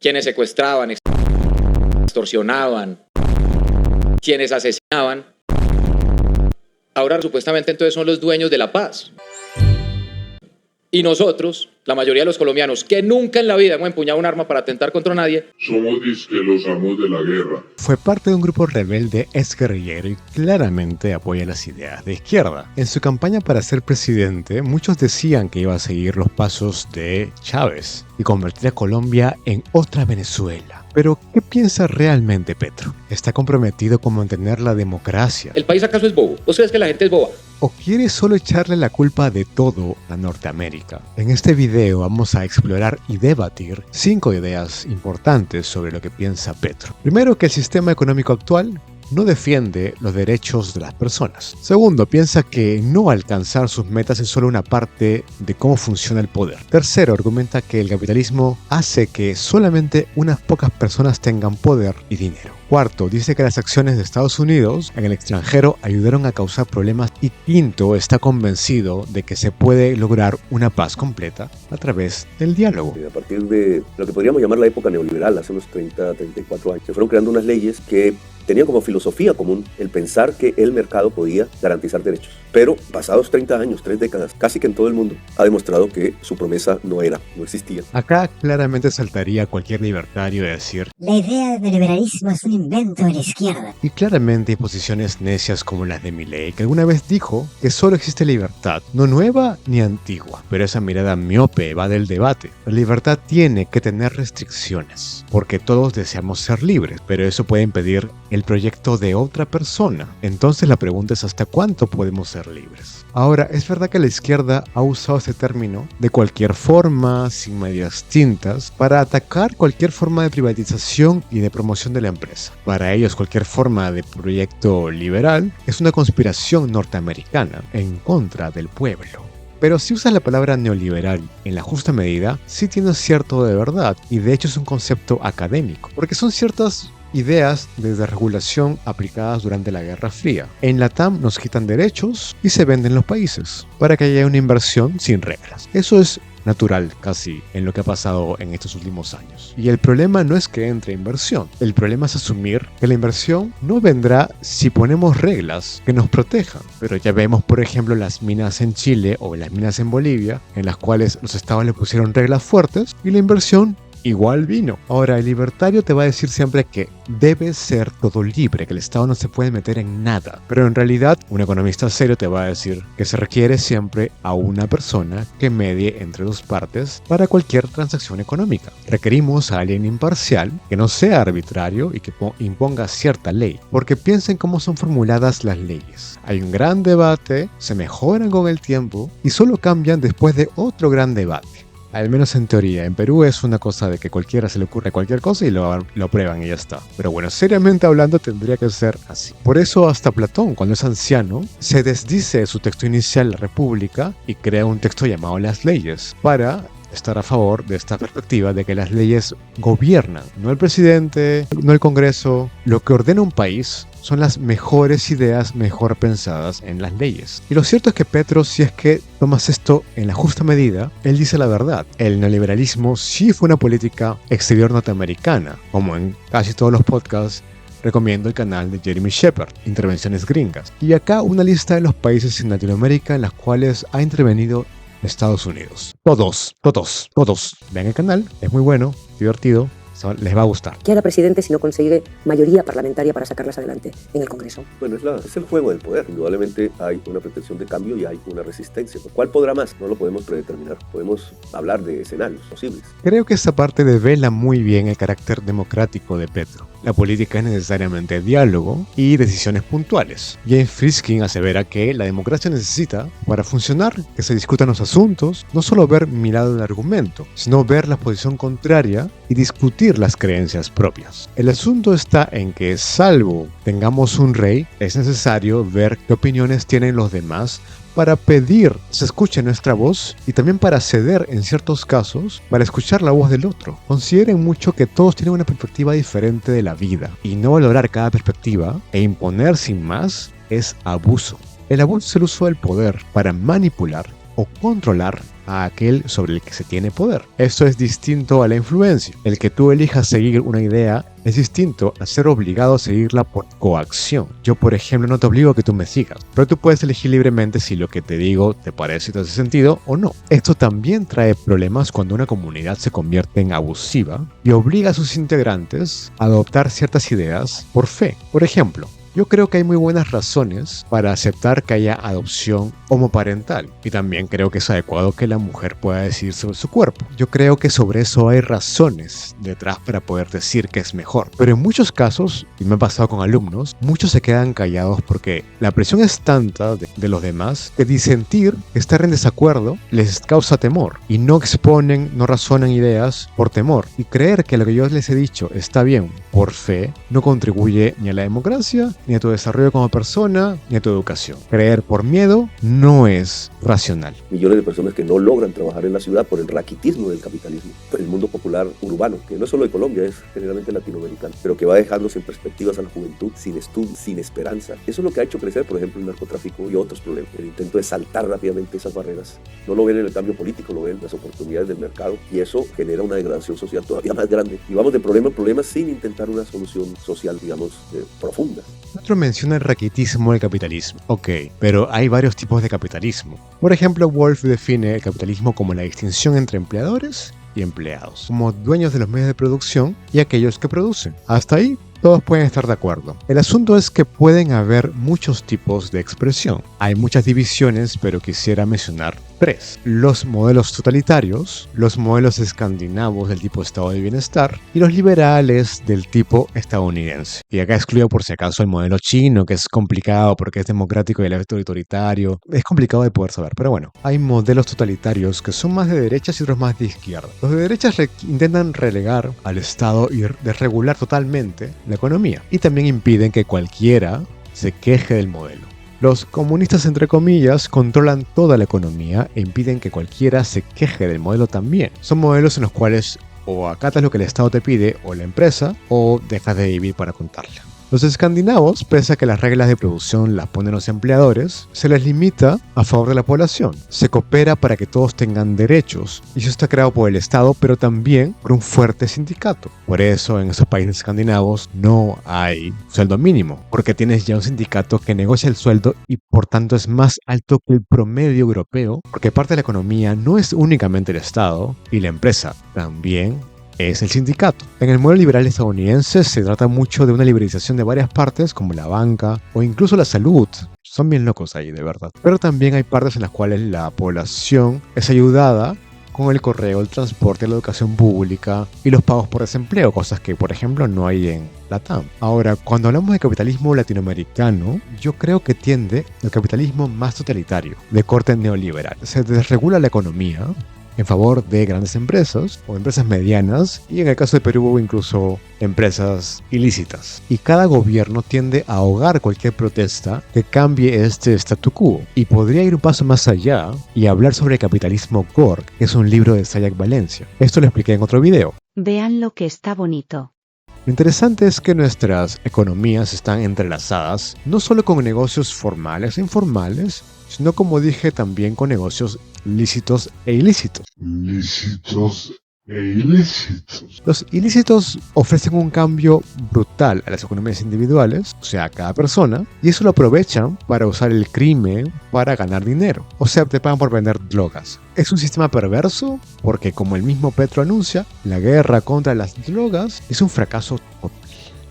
quienes secuestraban, extorsionaban, quienes asesinaban, ahora supuestamente entonces son los dueños de la paz. Y nosotros, la mayoría de los colombianos, que nunca en la vida hemos empuñado un arma para atentar contra nadie, somos disque los amos de la guerra. Fue parte de un grupo rebelde exguerrillero y claramente apoya las ideas de izquierda. En su campaña para ser presidente, muchos decían que iba a seguir los pasos de Chávez y convertir a Colombia en otra Venezuela. Pero, ¿qué piensa realmente Petro? ¿Está comprometido con mantener la democracia? ¿el país acaso es bobo? ¿Vos crees que la gente es boba? ¿O quiere solo echarle la culpa de todo a Norteamérica? En este video vamos a explorar y debatir 5 ideas importantes sobre lo que piensa Petro. Primero, que el sistema económico actual no defiende los derechos de las personas. Segundo, piensa que no alcanzar sus metas es solo una parte de cómo funciona el poder. Tercero, argumenta que el capitalismo hace que solamente unas pocas personas tengan poder y dinero. Cuarto, dice que las acciones de Estados Unidos en el extranjero ayudaron a causar problemas. Y quinto, está convencido de que se puede lograr una paz completa a través del diálogo. A partir de lo que podríamos llamar la época neoliberal, hace unos 30, 34 años, se fueron creando unas leyes que tenían como filosofía común el pensar que el mercado podía garantizar derechos. Pero pasados 30 años, 3 décadas, casi que en todo el mundo, ha demostrado que su promesa no existía. Acá claramente saltaría cualquier libertario de decir: la idea del liberalismo es un invento de la izquierda. Y claramente hay posiciones necias como las de Milei, que alguna vez dijo que solo existe libertad, no nueva ni antigua. Pero esa mirada miope va del debate. La libertad tiene que tener restricciones, porque todos deseamos ser libres, pero eso puede impedir el proyecto de otra persona. Entonces la pregunta es: ¿hasta cuánto podemos ser libres? Ahora, es verdad que la izquierda ha usado este término de cualquier forma, sin medias tintas, para atacar cualquier forma de privatización y de promoción de la empresa. Para ellos, cualquier forma de proyecto liberal es una conspiración norteamericana en contra del pueblo. Pero si usas la palabra neoliberal en la justa medida, sí tiene cierto de verdad, y de hecho es un concepto académico, porque son ciertas ideas de desregulación aplicadas durante la Guerra Fría. En Latam nos quitan derechos y se venden los países para que haya una inversión sin reglas. Eso es natural casi en lo que ha pasado en estos últimos años. Y el problema no es que entre inversión, el problema es asumir que la inversión no vendrá si ponemos reglas que nos protejan. Pero ya vemos, por ejemplo, las minas en Chile o las minas en Bolivia, en las cuales los estados le pusieron reglas fuertes y la inversión igual vino. Ahora, el libertario te va a decir siempre que debe ser todo libre, que el Estado no se puede meter en nada. Pero en realidad, un economista serio te va a decir que se requiere siempre a una persona que medie entre dos partes para cualquier transacción económica. Requerimos a alguien imparcial, que no sea arbitrario y que imponga cierta ley. Porque piensen cómo son formuladas las leyes. Hay un gran debate, se mejoran con el tiempo y solo cambian después de otro gran debate. Al menos en teoría. En Perú es una cosa de que cualquiera se le ocurre cualquier cosa y lo aprueban y ya está. Pero bueno, seriamente hablando tendría que ser así. Por eso hasta Platón, cuando es anciano, se desdice de su texto inicial, La República, y crea un texto llamado Las Leyes, para estar a favor de esta perspectiva de que las leyes gobiernan, no el presidente, no el Congreso. Lo que ordena un país son las mejores ideas mejor pensadas en las leyes. Y lo cierto es que Petro, si es que tomas esto en la justa medida, él dice la verdad. El neoliberalismo sí fue una política exterior norteamericana, como en casi todos los podcasts. Recomiendo el canal de Jeremy Shepard, Intervenciones Gringas. Y acá una lista de los países en Latinoamérica en las cuales ha intervenido Estados Unidos. Todos. Vean el canal, es muy bueno, divertido, les va a gustar. ¿Qué hará presidente si no consigue mayoría parlamentaria para sacarlas adelante en el Congreso? Bueno, es el juego del poder. Indudablemente hay una pretensión de cambio y hay una resistencia. ¿Cuál podrá más? No lo podemos predeterminar. Podemos hablar de escenarios posibles. Creo que esta parte devela muy bien el carácter democrático de Petro. La política es necesariamente diálogo y decisiones puntuales. James Friskin asevera que la democracia necesita, para funcionar, que se discutan los asuntos, no solo ver mi lado del argumento, sino ver la posición contraria y discutir las creencias propias. El asunto está en que, salvo tengamos un rey, es necesario ver qué opiniones tienen los demás para pedir se escuche nuestra voz y también para ceder en ciertos casos para escuchar la voz del otro. Consideren mucho que todos tienen una perspectiva diferente de la vida y no valorar cada perspectiva e imponer sin más es abuso. El abuso es el uso del poder para manipular o controlar a aquel sobre el que se tiene poder. Esto es distinto a la influencia. El que tú elijas seguir una idea es distinto a ser obligado a seguirla por coacción. Yo, por ejemplo, no te obligo a que tú me sigas, pero tú puedes elegir libremente si lo que te digo te parece y te hace sentido o no. Esto también trae problemas cuando una comunidad se convierte en abusiva y obliga a sus integrantes a adoptar ciertas ideas por fe. Por ejemplo, yo creo que hay muy buenas razones para aceptar que haya adopción homoparental y también creo que es adecuado que la mujer pueda decidir sobre su cuerpo. Yo creo que sobre eso hay razones detrás para poder decir que es mejor. Pero en muchos casos, y me ha pasado con alumnos, muchos se quedan callados porque la presión es tanta de los demás que disentir, estar en desacuerdo, les causa temor y no exponen, no razonan ideas por temor. Y creer que lo que yo les he dicho está bien por fe no contribuye ni a la democracia, ni a tu desarrollo como persona, ni a tu educación. Creer por miedo no es racional. Millones de personas que no logran trabajar en la ciudad por el raquitismo del capitalismo. El mundo popular urbano, que no es solo de Colombia, es generalmente latinoamericano, pero que va dejando sin perspectivas a la juventud, sin estudio, sin esperanza. Eso es lo que ha hecho crecer, por ejemplo, el narcotráfico y otros problemas. El intento de saltar rápidamente esas barreras. No lo ven en el cambio político, lo ven en las oportunidades del mercado, y eso genera una degradación social todavía más grande. Y vamos de problema en problema sin intentar una solución social, digamos, profunda. Otro menciona el raquitismo del capitalismo. Ok, pero hay varios tipos de capitalismo. Por ejemplo, Wolf define el capitalismo como la distinción entre empleadores y empleados, como dueños de los medios de producción y aquellos que producen. Hasta ahí todos pueden estar de acuerdo. El asunto es que pueden haber muchos tipos de expresión. Hay muchas divisiones, pero quisiera mencionar 3. Los modelos totalitarios, los modelos escandinavos del tipo estado de bienestar y los liberales del tipo estadounidense. Y acá excluyo por si acaso el modelo chino, que es complicado porque es democrático y el autoritario. Es complicado de poder saber, pero bueno. Hay modelos totalitarios que son más de derechas y otros más de izquierda. Los de derechas intentan relegar al Estado y desregular totalmente la economía. Y también impiden que cualquiera se queje del modelo. Los comunistas, entre comillas, controlan toda la economía e impiden que cualquiera se queje del modelo también. Son modelos en los cuales o acatas lo que el Estado te pide o la empresa o dejas de vivir para contarla. Los escandinavos, pese a que las reglas de producción las ponen los empleadores, se les limita a favor de la población. Se coopera para que todos tengan derechos, y eso está creado por el Estado, pero también por un fuerte sindicato. Por eso en esos países escandinavos no hay sueldo mínimo, porque tienes ya un sindicato que negocia el sueldo y por tanto es más alto que el promedio europeo, porque parte de la economía no es únicamente el Estado y la empresa, también es el sindicato. En el modelo liberal estadounidense se trata mucho de una liberalización de varias partes como la banca o incluso la salud. Son bien locos ahí, de verdad. Pero también hay partes en las cuales la población es ayudada con el correo, el transporte, la educación pública y los pagos por desempleo, cosas que por ejemplo no hay en Latam. Ahora, cuando hablamos de capitalismo latinoamericano, yo creo que tiende al capitalismo más totalitario, de corte neoliberal. Se desregula la economía en favor de grandes empresas o empresas medianas y en el caso de Perú incluso empresas ilícitas. Y cada gobierno tiende a ahogar cualquier protesta que cambie este statu quo. Y podría ir un paso más allá y hablar sobre el capitalismo gore, que es un libro de Sayak Valencia. Esto lo expliqué en otro video. Vean lo que está bonito. Lo interesante es que nuestras economías están entrelazadas no solo con negocios formales e informales, sino como dije también con negocios lícitos e ilícitos. Los ilícitos ofrecen un cambio brutal a las economías individuales, o sea, a cada persona, y eso lo aprovechan para usar el crimen para ganar dinero. O sea, te pagan por vender drogas. Es un sistema perverso porque, como el mismo Petro anuncia, la guerra contra las drogas es un fracaso total.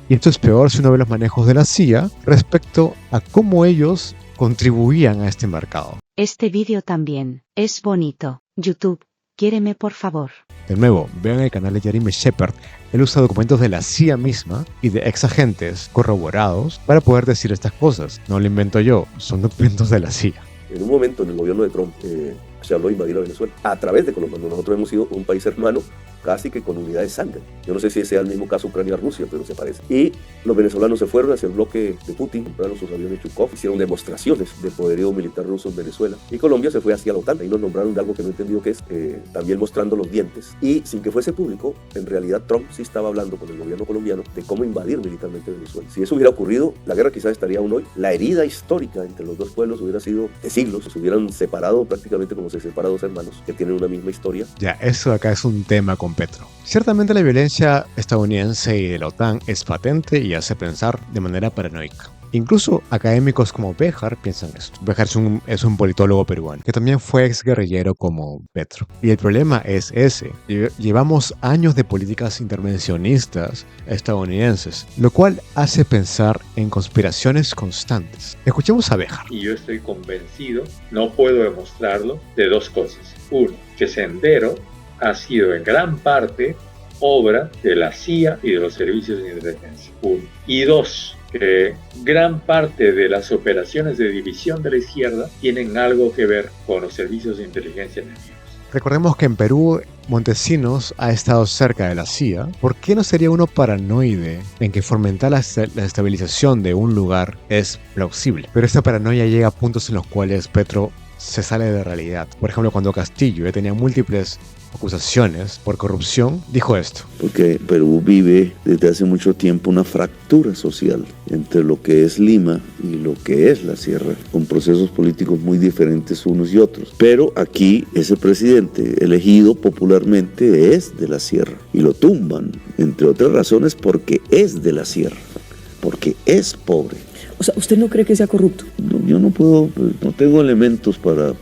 Y esto es peor si uno ve los manejos de la CIA respecto a cómo ellos contribuían a este mercado. Este vídeo también es bonito. YouTube, quiéreme por favor. De nuevo, vean el canal de Jeremy Shepard. Él usa documentos de la CIA misma y de ex agentes corroborados para poder decir estas cosas. No lo invento yo, son documentos de la CIA. En un momento en el gobierno de Trump se habló de invadir a Venezuela a través de Colombia. Nosotros hemos sido un país hermano casi que con unidad de sangre. Yo no sé si sea el mismo caso Ucrania-Rusia, pero se parece. Y los venezolanos se fueron hacia el bloque de Putin, compraron sus aviones Chukov, hicieron demostraciones de poderío militar ruso en Venezuela. Y Colombia se fue hacia la OTAN y nos nombraron de algo que no he entendido qué es, también mostrando los dientes. Y sin que fuese público, en realidad Trump sí estaba hablando con el gobierno colombiano de cómo invadir militarmente Venezuela. Si eso hubiera ocurrido, la guerra quizás estaría aún hoy. La herida histórica entre los dos pueblos hubiera sido de siglos, se hubieran separado prácticamente como se separan dos hermanos que tienen una misma historia. Ya, eso acá es un tema con Petro. Ciertamente la violencia estadounidense y de la OTAN es patente y hace pensar de manera paranoica. Incluso académicos como Béjar piensan esto. Béjar es un politólogo peruano, que también fue exguerrillero como Petro. Y el problema es ese. Llevamos años de políticas intervencionistas estadounidenses, lo cual hace pensar en conspiraciones constantes. Escuchemos a Béjar. Y yo estoy convencido, no puedo demostrarlo, de dos cosas. Uno, que Sendero ha sido en gran parte obra de la CIA y de los servicios de inteligencia. Uno. Y dos, que gran parte de las operaciones de división de la izquierda tienen algo que ver con los servicios de inteligencia enemigos. Recordemos que en Perú Montesinos ha estado cerca de la CIA. ¿Por qué no sería uno paranoide en que fomentar la estabilización de un lugar es plausible? Pero esta paranoia llega a puntos en los cuales Petro se sale de realidad. Por ejemplo, cuando Castillo tenía múltiples acusaciones por corrupción, dijo esto. Porque Perú vive desde hace mucho tiempo una fractura social entre lo que es Lima y lo que es la sierra, con procesos políticos muy diferentes unos y otros. Pero aquí ese presidente elegido popularmente es de la sierra y lo tumban, entre otras razones, porque es de la sierra, porque es pobre. O sea, ¿usted no cree que sea corrupto? No, yo no puedo, no tengo elementos para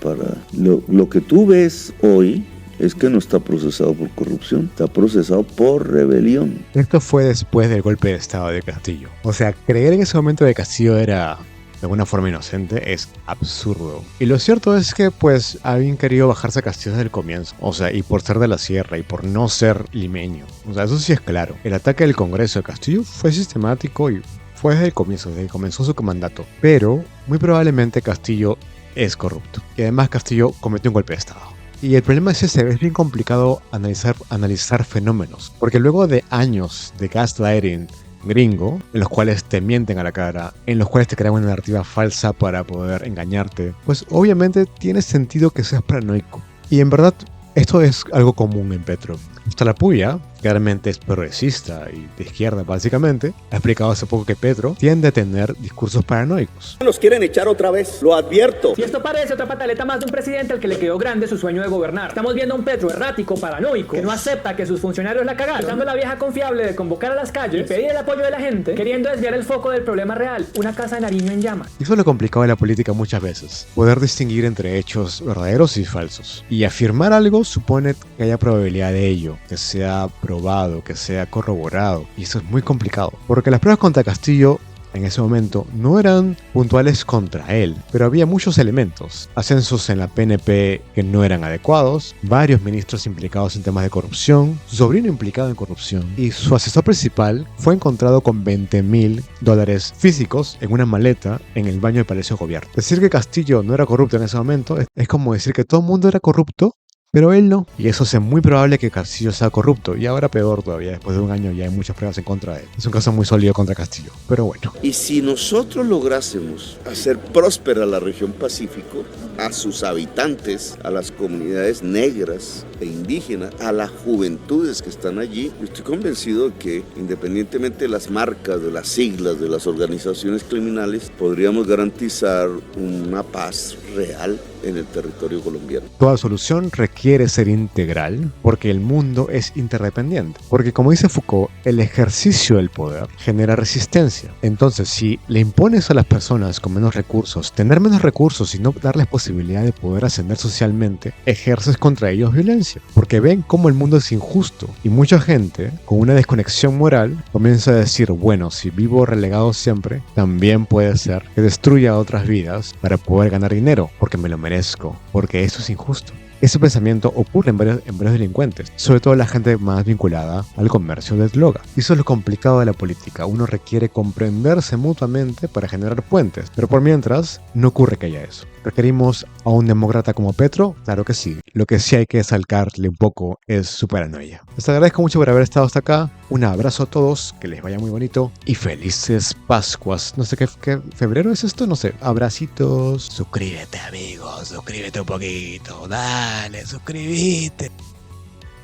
lo que tú ves hoy. Es que no está procesado por corrupción, está procesado por rebelión. Esto fue después del golpe de estado de Castillo. O sea, creer en ese momento de Castillo era de alguna forma inocente es absurdo. Y lo cierto es que pues habían querido bajarse a Castillo desde el comienzo. O sea, y por ser de la sierra y por no ser limeño. O sea, eso sí es claro. El ataque del Congreso de Castillo fue sistemático y fue desde el comienzo, desde que comenzó su mandato. Pero muy probablemente Castillo es corrupto. Y además Castillo cometió un golpe de estado. Y el problema es ese, es bien complicado analizar fenómenos, porque luego de años de gaslighting gringo, en los cuales te mienten a la cara, en los cuales te crean una narrativa falsa para poder engañarte, pues obviamente tiene sentido que seas paranoico. Y en verdad, esto es algo común en Petro. Hasta la Puya, claramente es progresista y de izquierda básicamente, ha explicado hace poco que Petro tiende a tener discursos paranoicos. Nos quieren echar otra vez, lo advierto. Si esto parece otra pataleta más de un presidente al que le quedó grande su sueño de gobernar. Estamos viendo a un Petro errático, paranoico, que no acepta que sus funcionarios la cagaron, usando la vieja confiable de convocar a las calles y pedir el apoyo de la gente, queriendo desviar el foco del problema real, una casa de Nariño en llamas. Y eso es lo complicado de la política muchas veces, poder distinguir entre hechos verdaderos y falsos. Y afirmar algo supone que haya probabilidad de ello, que sea probado, que sea corroborado, y eso es muy complicado, porque las pruebas contra Castillo en ese momento no eran puntuales contra él, pero había muchos elementos, ascensos en la PNP que no eran adecuados, varios ministros implicados en temas de corrupción, su sobrino implicado en corrupción, y su asesor principal fue encontrado con $20,000 físicos en una maleta en el baño del Palacio de Gobierno. Decir que Castillo no era corrupto en ese momento es como decir que todo el mundo era corrupto, pero él no, y eso hace muy probable que Castillo sea corrupto, y ahora peor todavía, después de un año ya hay muchas pruebas en contra de él. Es un caso muy sólido contra Castillo, pero bueno. Y si nosotros lográsemos hacer próspera la región Pacífico, a sus habitantes, a las comunidades negras e indígenas, a las juventudes que están allí, yo estoy convencido de que, independientemente de las marcas, de las siglas, de las organizaciones criminales, podríamos garantizar una paz real en el territorio colombiano. Toda solución requiere ser integral porque el mundo es interdependiente. Porque como dice Foucault, el ejercicio del poder genera resistencia. Entonces, si le impones a las personas con menos recursos, tener menos recursos y no darles posibilidad de poder ascender socialmente, ejerces contra ellos violencia. Porque ven cómo el mundo es injusto. Y mucha gente, con una desconexión moral, comienza a decir, bueno, si vivo relegado siempre, también puede ser que destruya otras vidas para poder ganar dinero, porque me lo merezco, porque eso es injusto. Ese pensamiento ocurre en varios delincuentes, sobre todo la gente más vinculada al comercio de droga. Y eso es lo complicado de la política. Uno requiere comprenderse mutuamente para generar puentes, pero por mientras no ocurre que haya eso. ¿Requerimos a un demócrata como Petro? Claro que sí. Lo que sí hay que salcarle un poco es su paranoia. Les agradezco mucho por haber estado hasta acá. Un abrazo a todos, que les vaya muy bonito y felices Pascuas. No sé qué febrero es esto, no sé. Abracitos. Suscríbete, amigos, suscríbete un poquito. Dale, suscríbete.